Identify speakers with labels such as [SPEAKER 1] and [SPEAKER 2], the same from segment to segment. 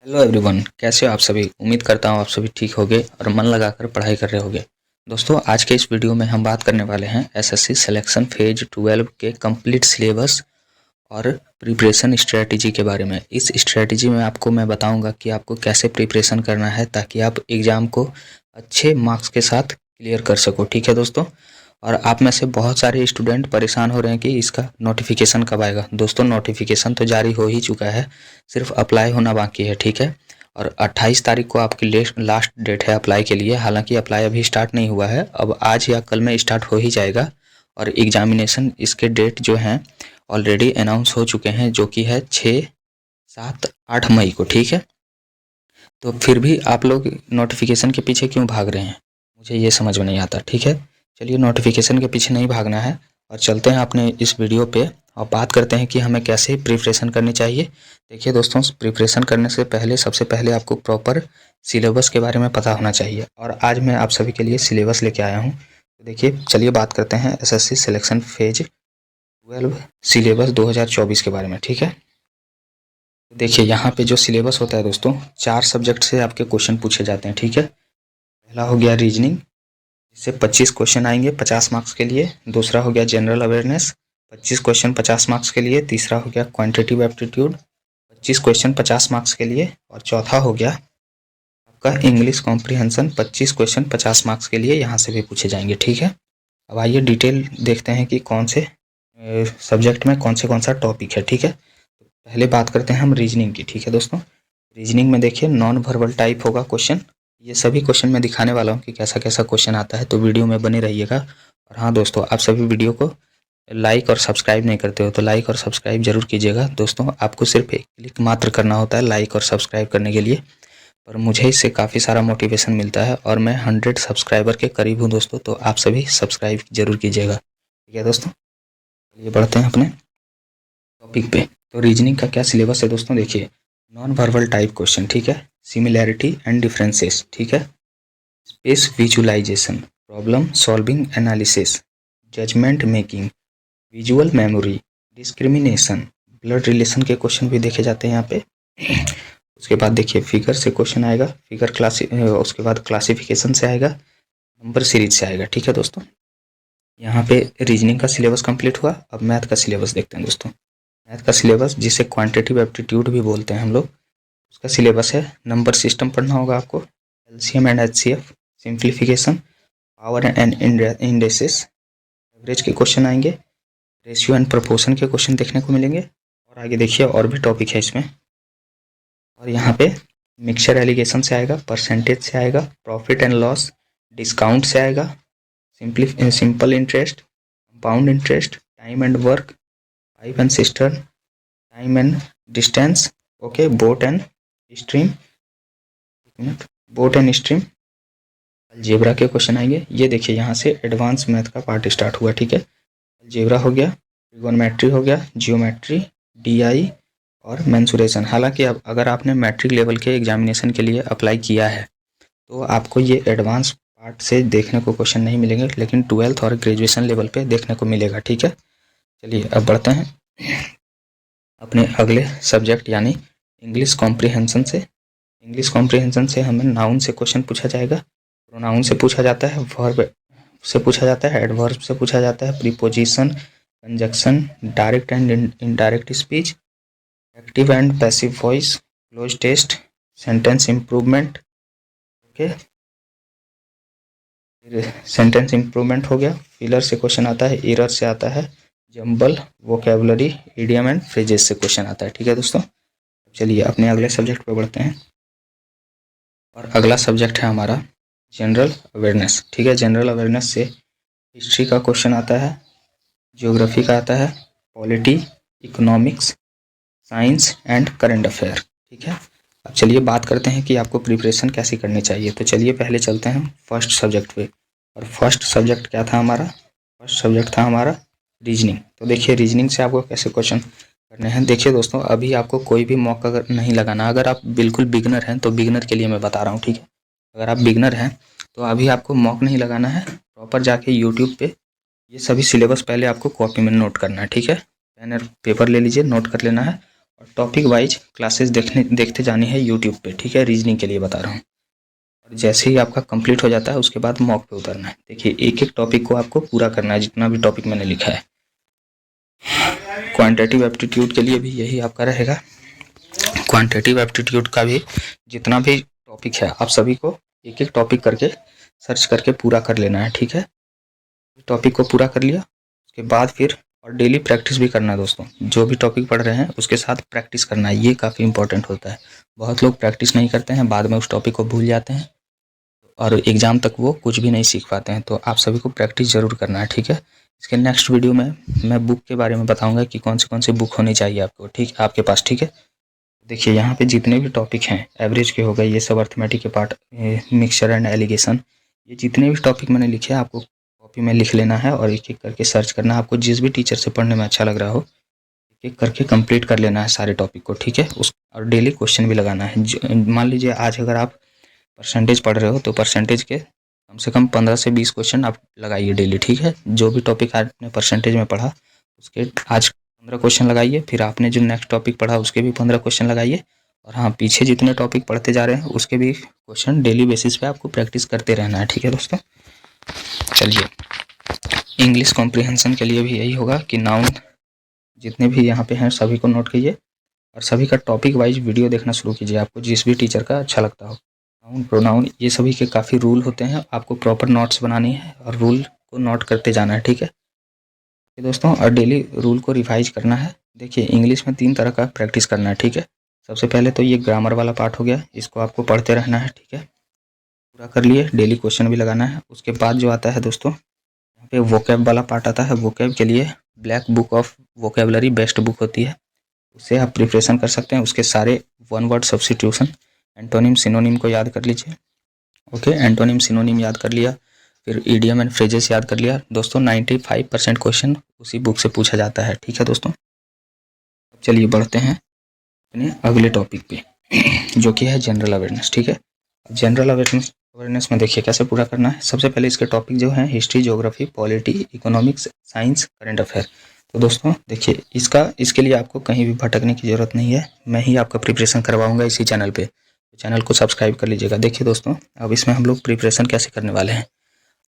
[SPEAKER 1] Hello everyone, कैसे हो आप सभी। उम्मीद करता हूँ आप सभी ठीक होंगे और मन लगाकर पढ़ाई कर रहे होंगे। दोस्तों, आज के इस वीडियो में हम बात करने वाले हैं एसएससी सिलेक्शन फेज 12 के कंप्लीट सिलेबस और प्रिपरेशन स्ट्रेटजी के बारे में। इस स्ट्रेटजी में आपको मैं बताऊंगा कि आपको कैसे प्रिपरेशन करना है ताकि आप एग्ज़ाम को अच्छे मार्क्स के साथ क्लियर कर सको। ठीक है दोस्तों। और आप में से बहुत सारे स्टूडेंट परेशान हो रहे हैं कि इसका नोटिफिकेशन कब आएगा। दोस्तों, नोटिफिकेशन तो जारी हो ही चुका है, सिर्फ अप्लाई होना बाकी है। ठीक है। और 28 तारीख को आपकी लास्ट डेट है अप्लाई के लिए। हालांकि अप्लाई अभी स्टार्ट नहीं हुआ है, अब आज या कल में स्टार्ट हो ही जाएगा। और एग्जामिनेशन इसके डेट जो हैं ऑलरेडी अनाउंस हो चुके हैं, जो कि है 6, 7, 8 मई को। ठीक है। तो फिर भी आप लोग नोटिफिकेशन के पीछे क्यों भाग रहे हैं, मुझे ये समझ में नहीं आता। ठीक है। चलिए, नोटिफिकेशन के पीछे नहीं भागना है और चलते हैं अपने इस वीडियो पे और बात करते हैं कि हमें कैसे प्रिपरेशन करनी चाहिए। देखिए दोस्तों, प्रिपरेशन करने से पहले सबसे पहले आपको प्रॉपर सिलेबस के बारे में पता होना चाहिए। और आज मैं आप सभी के लिए सिलेबस लेके आया हूँ। तो देखिए, चलिए बात करते हैं एसएससी सिलेक्शन फेज 12 सिलेबस 2024 के बारे में। ठीक है। देखिए, यहाँ पे जो सिलेबस होता है दोस्तों, 4 सब्जेक्ट से आपके क्वेश्चन पूछे जाते हैं। ठीक है। पहला हो गया रीजनिंग, इससे 25 क्वेश्चन आएंगे 50 मार्क्स के लिए। दूसरा हो गया जनरल अवेयरनेस, 25 क्वेश्चन 50 मार्क्स के लिए। तीसरा हो गया क्वांटिटेटिव एप्टीट्यूड, 25 क्वेश्चन 50 मार्क्स के लिए। और चौथा हो गया आपका इंग्लिश कॉम्प्रिहेंशन, 25 क्वेश्चन 50 मार्क्स के लिए, यहाँ से भी पूछे जाएंगे। ठीक है। अब आइए डिटेल देखते हैं कि कौन से सब्जेक्ट में कौन सा टॉपिक है। ठीक है। पहले बात करते हैं हम रीजनिंग की। ठीक है दोस्तों। रीजनिंग में देखिए, नॉन वर्बल टाइप होगा क्वेश्चन। ये सभी क्वेश्चन मैं दिखाने वाला हूँ कि कैसा कैसा क्वेश्चन आता है, तो वीडियो में बने रहिएगा। और हाँ दोस्तों, आप सभी वीडियो को लाइक और सब्सक्राइब नहीं करते हो तो लाइक और सब्सक्राइब जरूर कीजिएगा। दोस्तों, आपको सिर्फ एक क्लिक मात्र करना होता है लाइक और सब्सक्राइब करने के लिए, पर मुझे इससे काफ़ी सारा मोटिवेशन मिलता है और मैं 100 सब्सक्राइबर के करीब हूँ दोस्तों। तो आप सभी सब्सक्राइब जरूर कीजिएगा। ठीक है दोस्तों। ये बढ़ते हैं अपने टॉपिक पे। तो रीजनिंग का क्या सिलेबस है दोस्तों, देखिए। नॉन वर्बल टाइप क्वेश्चन, ठीक है। सिमिलैरिटी एंड डिफरेंसेस, ठीक है। Space visualisation, problem solving analysis, judgement making, visual memory, discrimination, blood relation के क्वेश्चन भी देखे जाते हैं यहाँ पे। उसके बाद देखिए, फिगर से क्वेश्चन आएगा, फिगर उसके बाद क्लासिफिकेशन से आएगा, नंबर सीरीज से आएगा। ठीक है दोस्तों। यहाँ पे रीजनिंग का सिलेबस कंप्लीट हुआ। अब मैथ का सिलेबस देखते हैं दोस्तों। मैथ का सिलेबस, जिसे क्वांटिटेटिव एप्टीट्यूड भी बोलते हैं हम लोग, उसका सिलेबस है। नंबर सिस्टम पढ़ना होगा आपको, LCM and HCF, simplification, power and indices, average के क्वेश्चन आएंगे, रेशियो एंड प्रोपोर्शन के क्वेश्चन देखने को मिलेंगे। और आगे देखिए, और भी टॉपिक है इसमें। और यहाँ पे मिक्सचर एलिगेशन से आएगा, परसेंटेज से आएगा, प्रॉफिट एंड लॉस, डिस्काउंट से आएगा, simple interest, compound interest, time and work, pipe and cistern, time and distance, okay, boat and stream, boat and stream, algebra के क्वेश्चन आएंगे। ये देखिए, यहाँ से एडवांस मैथ का पार्ट स्टार्ट हुआ। ठीक है। अलजेब्रा हो गया, ट्रिगोनोमेट्री हो गया, जियोमेट्री, डीआई और मेंसुरेशन। हालांकि अब अगर आपने मैट्रिक लेवल के एग्जामिनेशन के लिए अप्लाई किया है तो आपको ये एडवांस पार्ट से देखने को क्वेश्चन नहीं मिलेंगे, लेकिन 12th और ग्रेजुएशन लेवल पे देखने को मिलेगा। ठीक है। चलिए, अब बढ़ते हैं अपने अगले सब्जेक्ट यानी इंग्लिश कॉम्प्रिहेंशन से। इंग्लिश कॉम्प्रिहेंशन से हमें नाउन से क्वेश्चन पूछा जाएगा, प्रोनाउन से पूछा जाता है, वर्ब से पूछा जाता है, एडवर्ब से पूछा जाता है, preposition, conjunction, direct and indirect speech, active and passive voice, cloze test, sentence improvement, okay. फिर सेंटेंस इम्प्रूवमेंट हो गया। फिलर से क्वेश्चन आता है, एरर से आता है, jumble, vocabulary, idiom and phrases से क्वेश्चन आता है। ठीक है दोस्तों। चलिए अपने अगले सब्जेक्ट पे बढ़ते हैं। और अगला सब्जेक्ट है हमारा जनरल अवेयरनेस। ठीक है। जनरल अवेयरनेस से हिस्ट्री का क्वेश्चन आता है, ज्योग्राफी का आता है, polity, economics, science and current affair. ठीक है। अब चलिए बात करते हैं कि आपको प्रिपरेशन कैसे करनी चाहिए। तो चलिए पहले चलते हैं फर्स्ट सब्जेक्ट पे। और फर्स्ट सब्जेक्ट क्या था हमारा, फर्स्ट सब्जेक्ट था हमारा रीजनिंग। तो देखिए, रीजनिंग से आपको कैसे क्वेश्चन करने हैं। देखिए दोस्तों, अभी आपको कोई भी मौका नहीं लगाना। अगर आप बिल्कुल बिगनर हैं तो बिगनर के लिए मैं बता रहा हूँ। ठीक है। अगर आप बिगनर हैं तो अभी आपको मौका नहीं लगाना है, प्रॉपर जाके यूट्यूब पे ये सभी सिलेबस पहले आपको कॉपी में नोट करना है। ठीक है। पेन और पेपर ले लीजिए, नोट कर लेना है। और टॉपिक वाइज क्लासेस देखते जानी है यूट्यूब पे, ठीक है। रीजनिंग के लिए बता रहा हूँ। और जैसे ही आपका कंप्लीट हो जाता है उसके बाद मॉक पे उतरना है। देखिए एक एक टॉपिक को आपको पूरा करना है, जितना भी टॉपिक मैंने लिखा है। क्वांटिटेटिव एप्टीट्यूड के लिए भी यही आपका रहेगा। क्वांटिटेटिव एप्टीट्यूड का भी जितना भी टॉपिक है आप सभी को एक एक टॉपिक करके सर्च करके पूरा कर लेना है, ठीक है। टॉपिक को पूरा कर लिया उसके बाद फिर और डेली प्रैक्टिस भी करना है दोस्तों। जो भी टॉपिक पढ़ रहे हैं उसके साथ प्रैक्टिस करना है, ये काफ़ी इंपॉर्टेंट होता है। बहुत लोग प्रैक्टिस नहीं करते हैं, बाद में उस टॉपिक को भूल जाते हैं और एग्ज़ाम तक वो कुछ भी नहीं सीख पाते हैं। तो आप सभी को प्रैक्टिस ज़रूर करना है, ठीक है। इसके नेक्स्ट वीडियो में मैं बुक के बारे में बताऊंगा कि कौन सी बुक होनी चाहिए आपको, ठीक आपके पास, ठीक है। देखिए यहाँ पे जितने भी टॉपिक हैं एवरेज के हो गए, ये सब अर्थमेटिक के पार्ट, मिक्सचर एंड एलिगेशन, ये जितने भी टॉपिक मैंने लिखे हैं आपको कॉपी में लिख लेना है और एक एक करके सर्च करना है। आपको जिस भी टीचर से पढ़ने में अच्छा लग रहा हो एक एक करके कंप्लीट कर लेना है सारे टॉपिक को, ठीक है। उस और डेली क्वेश्चन भी लगाना है। मान लीजिए आज अगर आप परसेंटेज पढ़ रहे हो तो परसेंटेज के कम से कम 15 से 20 क्वेश्चन आप लगाइए डेली, ठीक है। जो भी टॉपिक आपने परसेंटेज में पढ़ा उसके आज 15 क्वेश्चन लगाइए, फिर आपने जो नेक्स्ट टॉपिक पढ़ा उसके भी 15 क्वेश्चन लगाइए। और हाँ, पीछे जितने टॉपिक पढ़ते जा रहे हैं उसके भी क्वेश्चन डेली बेसिस पे आपको प्रैक्टिस करते रहना है, ठीक है दोस्तों। चलिए इंग्लिश कॉम्प्रिहेंशन के लिए भी यही होगा कि नाउन जितने भी यहाँ पे हैं सभी को नोट कीजिए और सभी का टॉपिक वाइज वीडियो देखना शुरू कीजिए, आपको जिस भी टीचर का अच्छा लगता हो। नाउन प्रोनाउन ये सभी के काफ़ी रूल होते हैं, आपको प्रॉपर नोट्स बनानी है और रूल को नोट करते जाना है, ठीक है दोस्तों। और डेली रूल को रिवाइज करना है। देखिए इंग्लिश में 3 तरह का प्रैक्टिस करना है, ठीक है। सबसे पहले तो ये ग्रामर वाला पार्ट हो गया, इसको आपको पढ़ते रहना है, ठीक है। पूरा कर लिए, डेली क्वेश्चन भी लगाना है। उसके बाद जो आता है दोस्तों यहाँ पे वोकैब वाला पार्ट आता है। वोकैब के लिए black book of vocabulary best book होती है, उससे आप प्रिपरेशन कर सकते हैं। उसके सारे one word substitution, antonym synonym को याद कर लीजिए। ओके, एंटोनिम सिनोनिम याद कर लिया, फिर ईडियम एंड फ्रेजेस याद कर लिया दोस्तों। 95% क्वेश्चन उसी बुक से पूछा जाता है, ठीक है दोस्तों। चलिए बढ़ते हैं अपने अगले टॉपिक पे जो कि है जनरल अवेयरनेस, ठीक है। जनरल अवेयरनेस में देखिए कैसे पूरा करना है। सबसे पहले इसके टॉपिक जो हैं history, geography, polity, economics, science, current affair. तो दोस्तों देखिए इसके लिए आपको कहीं भी भटकने की ज़रूरत नहीं है, मैं ही आपका प्रिपरेशन करवाऊंगा इसी चैनल पे। चैनल को सब्सक्राइब कर लीजिएगा। देखिए दोस्तों अब इसमें हम लोग प्रिपरेशन कैसे करने वाले हैं।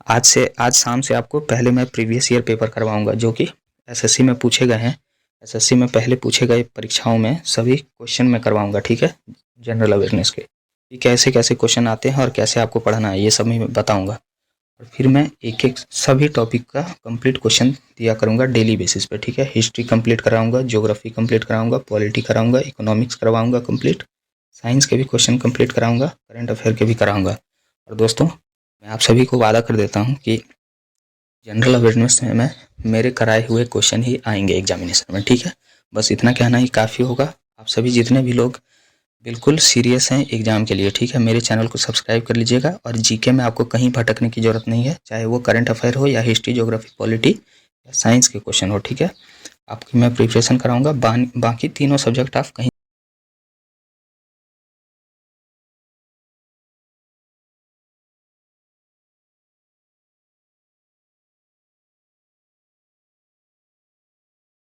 [SPEAKER 1] आज शाम से आपको पहले मैं प्रीवियस ईयर पेपर करवाऊंगा जो कि एसएससी में पूछे गए हैं। एसएससी में पहले पूछे गए परीक्षाओं में सभी क्वेश्चन मैं करवाऊंगा, ठीक है। जनरल अवेयरनेस के कैसे कैसे क्वेश्चन आते हैं और कैसे आपको पढ़ना है ये सब मैं बताऊंगा। और फिर मैं एक एक सभी टॉपिक का कंप्लीट क्वेश्चन दिया करूंगा डेली बेसिस पे, ठीक है। हिस्ट्री कंप्लीट कराऊंगा, ज्योग्राफी कंप्लीट कराऊंगा, पॉलिटी कराऊंगा, इकोनॉमिक्स करवाऊंगा कंप्लीट, साइंस के भी क्वेश्चन कंप्लीट कराऊंगा, करंट अफेयर के भी कराऊंगा। और दोस्तों मैं आप सभी को वादा कर देता हूँ कि जनरल अवेयरनेस में मेरे कराए हुए क्वेश्चन ही आएंगे एग्जामिनेशन में, ठीक है। बस इतना कहना ही काफ़ी होगा। आप सभी जितने भी लोग बिल्कुल सीरियस हैं एग्जाम के लिए, ठीक है, मेरे चैनल को सब्सक्राइब कर लीजिएगा। और जीके में आपको कहीं भटकने की ज़रूरत नहीं है, चाहे वो करंट अफेयर हो या हिस्ट्री, ज्योग्राफी, पॉलिटी या साइंस के क्वेश्चन हो, ठीक है। आपकी मैं प्रिपरेशन कराऊंगा। बाकी तीनों सब्जेक्ट आप कहीं